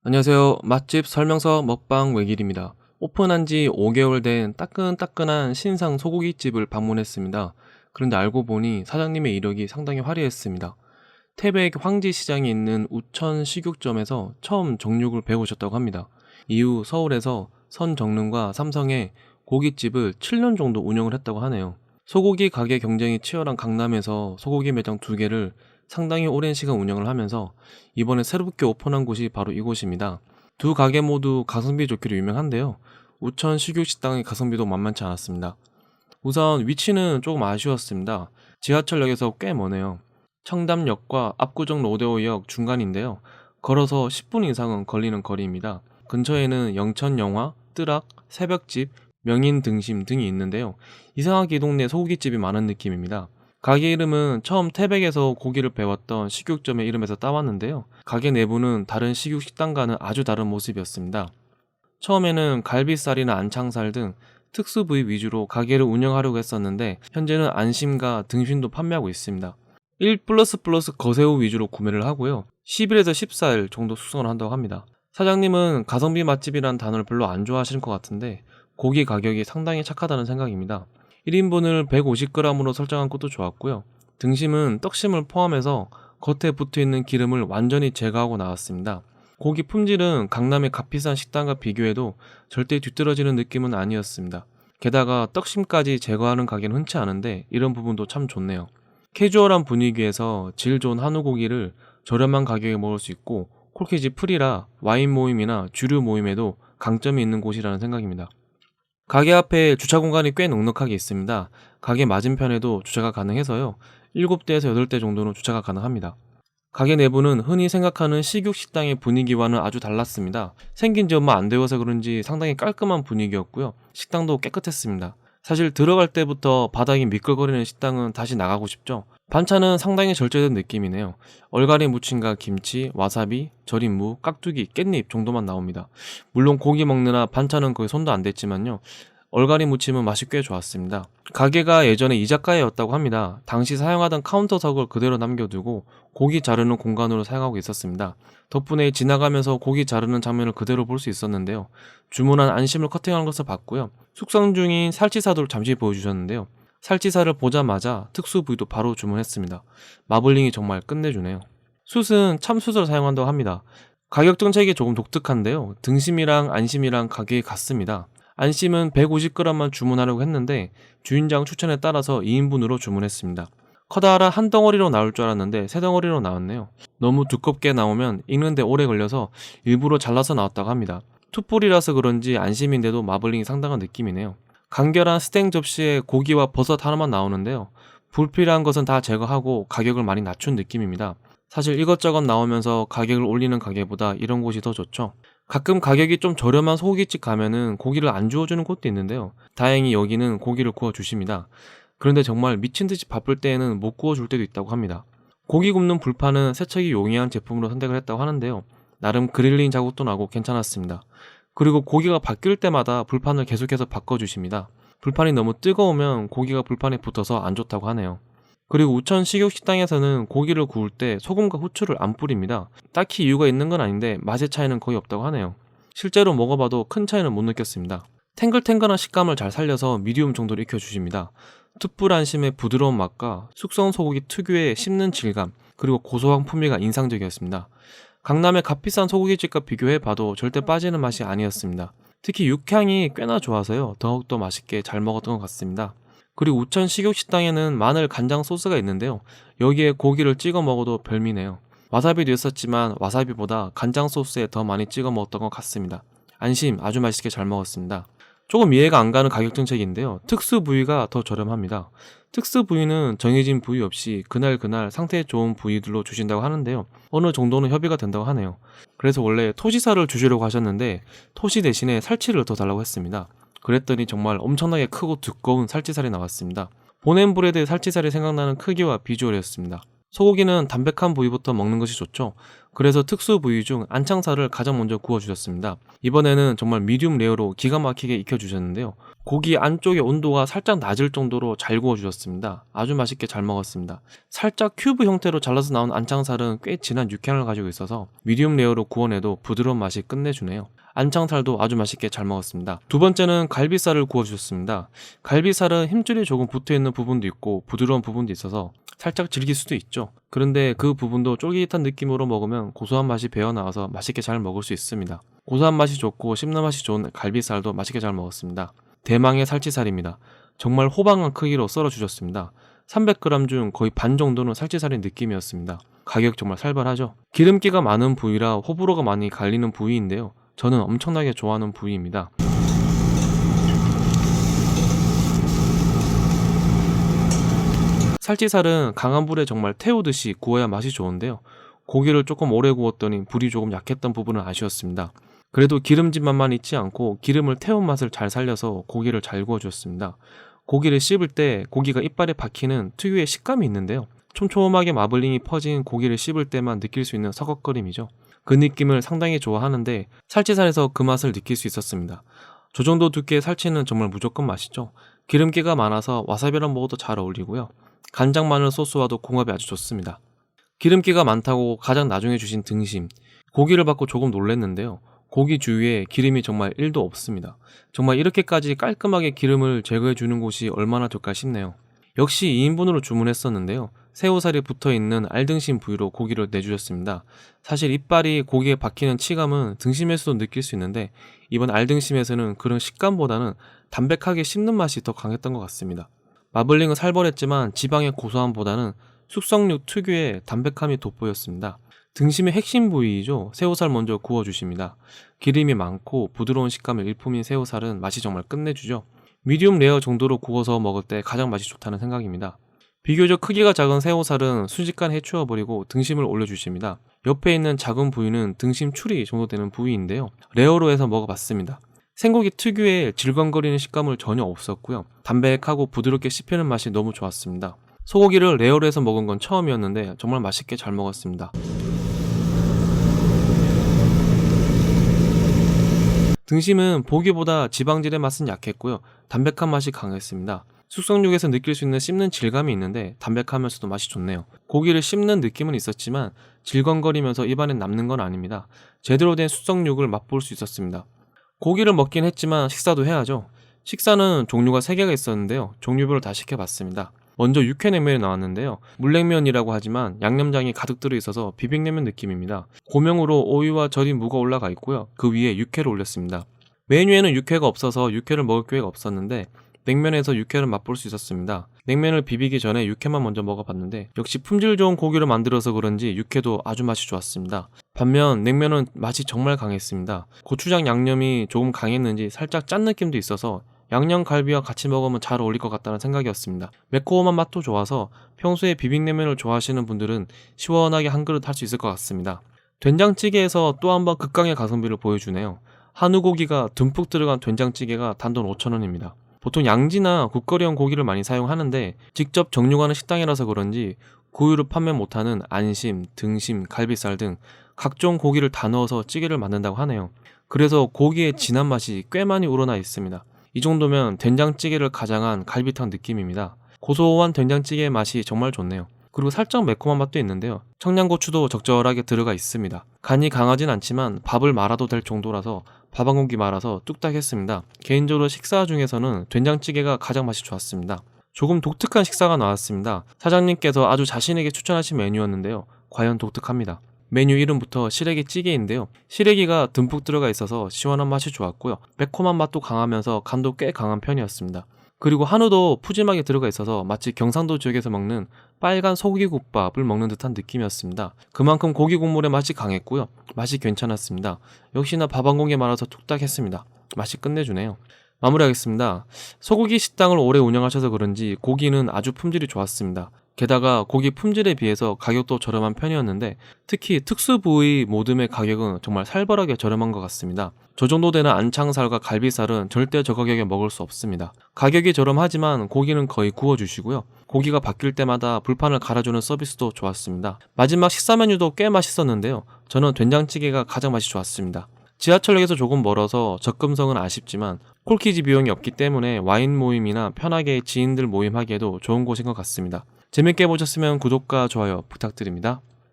안녕하세요. 맛집 설명서 먹방 외길입니다. 오픈한 지 5개월 된 따끈따끈한 신상 소고기집을 방문했습니다. 그런데 알고 보니 사장님의 이력이 상당히 화려했습니다. 태백 황지시장에 있는 우천 식육점에서 처음 정육을 배우셨다고 합니다. 이후 서울에서 선정릉과 삼성의 고깃집을 7년 정도 운영을 했다고 하네요. 소고기 가게 경쟁이 치열한 강남에서 소고기 매장 2개를 상당히 오랜 시간 운영을 하면서 이번에 새롭게 오픈한 곳이 바로 이곳입니다. 두 가게 모두 가성비 좋기로 유명한데요. 우천 식육식당의 가성비도 만만치 않았습니다. 우선 위치는 조금 아쉬웠습니다. 지하철역에서 꽤 머네요. 청담역과 압구정 로데오역 중간인데요. 걸어서 10분 이상은 걸리는 거리입니다. 근처에는 영천영화, 뜨락, 새벽집, 명인 등심 등이 있는데요. 이상하게 이 동네 소고기집이 많은 느낌입니다. 가게 이름은 처음 태백에서 고기를 배웠던 식육점의 이름에서 따왔는데요. 가게 내부는 다른 식육식당과는 아주 다른 모습이었습니다. 처음에는 갈비살이나 안창살 등 특수 부위 위주로 가게를 운영하려고 했었는데 현재는 안심과 등심도 판매하고 있습니다. 1++ 거새우 위주로 구매를 하고요. 10일에서 14일 정도 숙성을 한다고 합니다. 사장님은 가성비 맛집이란 단어를 별로 안 좋아하시는 것 같은데 고기 가격이 상당히 착하다는 생각입니다. 1인분을 150g으로 설정한 것도 좋았고요. 등심은 떡심을 포함해서 겉에 붙어있는 기름을 완전히 제거하고 나왔습니다. 고기 품질은 강남의 값비싼 식당과 비교해도 절대 뒤떨어지는 느낌은 아니었습니다. 게다가 떡심까지 제거하는 가게는 흔치 않은데 이런 부분도 참 좋네요. 캐주얼한 분위기에서 질 좋은 한우 고기를 저렴한 가격에 먹을 수 있고 콜키지 풀이라 와인 모임이나 주류 모임에도 강점이 있는 곳이라는 생각입니다. 가게 앞에 주차 공간이 꽤 넉넉하게 있습니다. 가게 맞은편에도 주차가 가능해서요. 7대에서 8대 정도는 주차가 가능합니다. 가게 내부는 흔히 생각하는 식육식당의 분위기와는 아주 달랐습니다. 생긴 지 얼마 안 되어서 그런지 상당히 깔끔한 분위기였고요. 식당도 깨끗했습니다. 사실 들어갈 때부터 바닥이 미끌거리는 식당은 다시 나가고 싶죠. 반찬은 상당히 절제된 느낌이네요. 얼갈이 무침과 김치, 와사비, 절인 무, 깍두기, 깻잎 정도만 나옵니다. 물론 고기 먹느라 반찬은 거의 손도 안 댔지만요. 얼갈이 무침은 맛이 꽤 좋았습니다. 가게가 예전에 이자카야였다고 합니다. 당시 사용하던 카운터석을 그대로 남겨두고 고기 자르는 공간으로 사용하고 있었습니다. 덕분에 지나가면서 고기 자르는 장면을 그대로 볼 수 있었는데요. 주문한 안심을 커팅하는 것을 봤고요. 숙성 중인 살치사도 잠시 보여주셨는데요. 살치살을 보자마자 특수 부위도 바로 주문했습니다. 마블링이 정말 끝내주네요. 숯은 참숯을 사용한다고 합니다. 가격 정책이 조금 독특한데요. 등심이랑 안심이랑 가격이 같습니다. 안심은 150g만 주문하려고 했는데 주인장 추천에 따라서 2인분으로 주문했습니다. 커다란 한 덩어리로 나올 줄 알았는데 세 덩어리로 나왔네요. 너무 두껍게 나오면 익는데 오래 걸려서 일부러 잘라서 나왔다고 합니다. 툭불이라서 그런지 안심인데도 마블링이 상당한 느낌이네요. 간결한 스탱 접시에 고기와 버섯 하나만 나오는데요. 불필요한 것은 다 제거하고 가격을 많이 낮춘 느낌입니다. 사실 이것저것 나오면서 가격을 올리는 가게보다 이런 곳이 더 좋죠. 가끔 가격이 좀 저렴한 소고기집 가면은 고기를 안 주워주는 곳도 있는데요. 다행히 여기는 고기를 구워주십니다. 그런데 정말 미친듯이 바쁠 때에는 못 구워줄 때도 있다고 합니다. 고기 굽는 불판은 세척이 용이한 제품으로 선택을 했다고 하는데요. 나름 그릴링 자국도 나고 괜찮았습니다. 그리고 고기가 바뀔 때마다 불판을 계속해서 바꿔주십니다. 불판이 너무 뜨거우면 고기가 불판에 붙어서 안 좋다고 하네요. 그리고 우천 식육식당에서는 고기를 구울 때 소금과 후추를 안 뿌립니다. 딱히 이유가 있는 건 아닌데 맛의 차이는 거의 없다고 하네요. 실제로 먹어봐도 큰 차이는 못 느꼈습니다. 탱글탱글한 식감을 잘 살려서 미디움 정도로 익혀주십니다. 툭불 안심의 부드러운 맛과 숙성 소고기 특유의 씹는 질감, 그리고 고소한 풍미가 인상적이었습니다. 강남의 값비싼 소고기집과 비교해봐도 절대 빠지는 맛이 아니었습니다. 특히 육향이 꽤나 좋아서요. 더욱더 맛있게 잘 먹었던 것 같습니다. 그리고 우천 식육식당에는 마늘 간장 소스가 있는데요. 여기에 고기를 찍어 먹어도 별미네요. 와사비도 있었지만 와사비보다 간장 소스에 더 많이 찍어 먹었던 것 같습니다. 안심 아주 맛있게 잘 먹었습니다. 조금 이해가 안 가는 가격 정책인데요. 특수 부위가 더 저렴합니다. 특수 부위는 정해진 부위 없이 그날 상태 좋은 부위들로 주신다고 하는데요. 어느 정도는 협의가 된다고 하네요. 그래서 원래 토시살을 주시려고 하셨는데 토시 대신에 살치를 더 달라고 했습니다. 그랬더니 정말 엄청나게 크고 두꺼운 살치살이 나왔습니다. 보냄브레드의 살치살이 생각나는 크기와 비주얼이었습니다. 소고기는 담백한 부위부터 먹는 것이 좋죠. 그래서 특수 부위 중 안창살을 가장 먼저 구워주셨습니다. 이번에는 정말 미디움 레어로 기가 막히게 익혀주셨는데요. 고기 안쪽의 온도가 살짝 낮을 정도로 잘 구워주셨습니다. 아주 맛있게 잘 먹었습니다. 살짝 큐브 형태로 잘라서 나온 안창살은 꽤 진한 육향을 가지고 있어서 미디움 레어로 구워내도 부드러운 맛이 끝내주네요. 안창살도 아주 맛있게 잘 먹었습니다. 두 번째는 갈비살을 구워주셨습니다. 갈비살은 힘줄이 조금 붙어있는 부분도 있고 부드러운 부분도 있어서 살짝 질길 수도 있죠. 그런데 그 부분도 쫄깃한 느낌으로 먹으면 고소한 맛이 배어나와서 맛있게 잘 먹을 수 있습니다. 고소한 맛이 좋고 씹는 맛이 좋은 갈비살도 맛있게 잘 먹었습니다. 대망의 살치살입니다. 정말 호방한 크기로 썰어주셨습니다. 300g 중 거의 반 정도는 살치살의 느낌이었습니다. 가격 정말 살벌하죠. 기름기가 많은 부위라 호불호가 많이 갈리는 부위인데요. 저는 엄청나게 좋아하는 부위입니다. 살치살은 강한 불에 정말 태우듯이 구워야 맛이 좋은데요. 고기를 조금 오래 구웠더니 불이 조금 약했던 부분은 아쉬웠습니다. 그래도 기름진 맛만 있지 않고 기름을 태운 맛을 잘 살려서 고기를 잘 구워주었습니다. 고기를 씹을 때 고기가 이빨에 박히는 특유의 식감이 있는데요. 촘촘하게 마블링이 퍼진 고기를 씹을 때만 느낄 수 있는 서걱거림이죠. 그 느낌을 상당히 좋아하는데 살치살에서 그 맛을 느낄 수 있었습니다. 저 정도 두께의 살치는 정말 무조건 맛있죠. 기름기가 많아서 와사비랑 먹어도 잘 어울리고요. 간장 마늘 소스와도 궁합이 아주 좋습니다. 기름기가 많다고 가장 나중에 주신 등심, 고기를 받고 조금 놀랐는데요. 고기 주위에 기름이 정말 1도 없습니다. 정말 이렇게까지 깔끔하게 기름을 제거해 주는 곳이 얼마나 될까 싶네요. 역시 2인분으로 주문했었는데요. 새우살이 붙어있는 알등심 부위로 고기를 내주셨습니다. 사실 이빨이 고기에 박히는 치감은 등심에서도 느낄 수 있는데 이번 알등심에서는 그런 식감보다는 담백하게 씹는 맛이 더 강했던 것 같습니다. 마블링은 살벌했지만 지방의 고소함보다는 숙성육 특유의 담백함이 돋보였습니다. 등심의 핵심 부위이죠. 새우살 먼저 구워주십니다. 기름이 많고 부드러운 식감의 일품인 새우살은 맛이 정말 끝내주죠. 미디움 레어 정도로 구워서 먹을 때 가장 맛이 좋다는 생각입니다. 비교적 크기가 작은 새우살은 순식간에 해치워버리고 등심을 올려주십니다. 옆에 있는 작은 부위는 등심 추리 정도 되는 부위인데요. 레어로 해서 먹어봤습니다. 생고기 특유의 질감거리는 식감을 전혀 없었고요. 담백하고 부드럽게 씹히는 맛이 너무 좋았습니다. 소고기를 레어로 해서 먹은 건 처음이었는데 정말 맛있게 잘 먹었습니다. 등심은 보기보다 지방질의 맛은 약했고요. 담백한 맛이 강했습니다. 숙성육에서 느낄 수 있는 씹는 질감이 있는데 담백하면서도 맛이 좋네요. 고기를 씹는 느낌은 있었지만 질건거리면서 입안에 남는 건 아닙니다. 제대로 된 숙성육을 맛볼 수 있었습니다. 고기를 먹긴 했지만 식사도 해야죠. 식사는 종류가 3개가 있었는데요. 종류별로 다 시켜봤습니다. 먼저 육회냉면이 나왔는데요. 물냉면이라고 하지만 양념장이 가득 들어있어서 비빔냉면 느낌입니다. 고명으로 오이와 절인 무가 올라가 있고요. 그 위에 육회를 올렸습니다. 메뉴에는 육회가 없어서 육회를 먹을 기회가 없었는데 냉면에서 육회를 맛볼 수 있었습니다. 냉면을 비비기 전에 육회만 먼저 먹어봤는데 역시 품질 좋은 고기를 만들어서 그런지 육회도 아주 맛이 좋았습니다. 반면 냉면은 맛이 정말 강했습니다. 고추장 양념이 조금 강했는지 살짝 짠 느낌도 있어서 양념갈비와 같이 먹으면 잘 어울릴 것 같다는 생각이었습니다. 매콤한 맛도 좋아서 평소에 비빔냉면을 좋아하시는 분들은 시원하게 한 그릇 할 수 있을 것 같습니다. 된장찌개에서 또 한 번 극강의 가성비를 보여주네요. 한우고기가 듬뿍 들어간 된장찌개가 단돈 5,000원입니다. 보통 양지나 국거리용 고기를 많이 사용하는데 직접 정육하는 식당이라서 그런지 고유를 판매 못하는 안심, 등심, 갈비살 등 각종 고기를 다 넣어서 찌개를 만든다고 하네요. 그래서 고기의 진한 맛이 꽤 많이 우러나 있습니다. 이 정도면 된장찌개를 가장한 갈비탕 느낌입니다. 고소한 된장찌개의 맛이 정말 좋네요. 그리고 살짝 매콤한 맛도 있는데요. 청양고추도 적절하게 들어가 있습니다. 간이 강하진 않지만 밥을 말아도 될 정도라서 밥 한 공기 말아서 뚝딱 했습니다. 개인적으로 식사 중에서는 된장찌개가 가장 맛이 좋았습니다. 조금 독특한 식사가 나왔습니다. 사장님께서 아주 자신에게 추천하신 메뉴였는데요. 과연 독특합니다. 메뉴 이름부터 시래기 찌개인데요. 시래기가 듬뿍 들어가 있어서 시원한 맛이 좋았고요. 매콤한 맛도 강하면서 간도 꽤 강한 편이었습니다. 그리고 한우도 푸짐하게 들어가 있어서 마치 경상도 지역에서 먹는 빨간 소고기국밥을 먹는 듯한 느낌이었습니다. 그만큼 고기 국물의 맛이 강했고요. 맛이 괜찮았습니다. 역시나 밥 한 공기 말아서 뚝딱 했습니다. 맛이 끝내주네요. 마무리하겠습니다. 소고기 식당을 오래 운영하셔서 그런지 고기는 아주 품질이 좋았습니다. 게다가 고기 품질에 비해서 가격도 저렴한 편이었는데 특히 특수 부위 모듬의 가격은 정말 살벌하게 저렴한 것 같습니다. 저 정도 되는 안창살과 갈비살은 절대 저 가격에 먹을 수 없습니다. 가격이 저렴하지만 고기는 거의 구워주시고요. 고기가 바뀔 때마다 불판을 갈아주는 서비스도 좋았습니다. 마지막 식사 메뉴도 꽤 맛있었는데요. 저는 된장찌개가 가장 맛이 좋았습니다. 지하철역에서 조금 멀어서 접근성은 아쉽지만 콜키지 비용이 없기 때문에 와인 모임이나 편하게 지인들 모임하기에도 좋은 곳인 것 같습니다. 재밌게 보셨으면 구독과 좋아요 부탁드립니다.